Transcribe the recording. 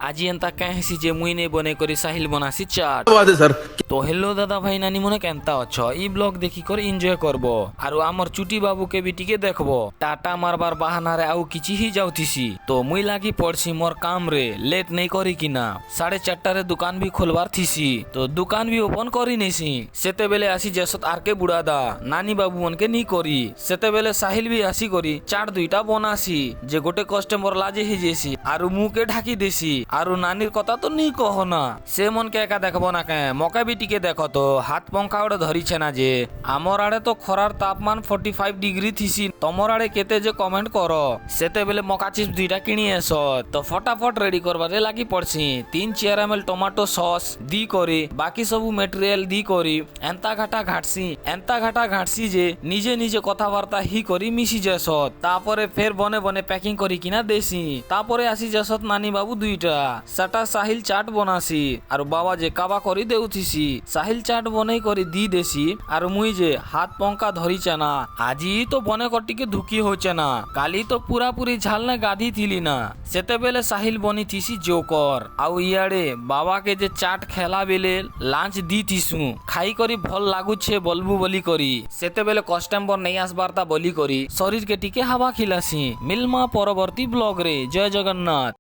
আজি এন্তা কহেছি যে মুই নেই বনে করি সাহিল বনাসি চাট। बात है सर। তো হেলো দাদা ভাই নানি মনে কেনতা অছ, ই ব্লগ দেখি করে এনজয় করব আর আমার চুটি বাবুকে বি টিকে দেখবো। টাটা মারবার বাহানারে আউ কিছু হি যাউথিসি। তো মুই লাগি পড়ছি মোর কাম রে, লেট নেই করি কিনা 4:30 দোকান বি খোলবার থিসি। তো দোকান বি ওপেন করি নেছি। সেতেবেলে আসি যেসত আর কে বুড়া দা নানি বাবু মনকে নি করি। সেতেবেলে সাহিল বি আসি করি চাট দুইটা বনাসি যে গোটে কাস্টমার লাজে হি যেছি আর মুখে ঢাকি দেছি। আর নানির কথা তো নি কহ না, সে মনকে একা দেখবো না কে মকা বি টিকে দেখো তো হাত পঙ্খা ওটা ধরিছে না যে। আমর আড়ে তো খরার তাপমান 45 ডিগ্রি থিসি, তমর আড়ে কেতে যে কমেন্ট কর। সেতে বেলে মকা চিপস দুইটা কিনি এস। তো ফটাফট রেডি করবারে লাগি পড়ছি। 3 ml টমাটো সস দি করি, বাকি সবু মেটেরিয়াল দি করি এন্তা ঘাটা ঘাটছি যে নিজে নিজে কথাবার্তা হি করি মিশি যেস। তারপরে ফের বনে বনে প্যাকিং করি কিনা দেছি। তারপরে আসি যেসত নানি বাবু দুইটা সেটা সাহিল চাট বনাসি আর বাবা যে কাবা করি দেউথিসি। সাহিল চাট বনেই করি দি দেছি আর মুই যে হাত পঙ্কা ধরিছে না। আজি তো বনে কটিকে ধুকি হচ্ছে না, কালি তো পুরাপুরি ঝাল না গাধি থিলি না। সেতেবেলে সাহিল বনি থিসি জোকর আউ ইয়াড়ে বাবাকে যে চাট খেলা বেলে লাঞ্চ দি থিসু খাই করি ভাল লাগুছে বলবু বলি করি। সেতেবেলে কস্টেম্বর নেই আসবার তা বলি করি শরীরকে টিকে হাওয়া খিলাসি। মিলমা পরবর্তী ব্লগ রে। জয় জগন্নাথ।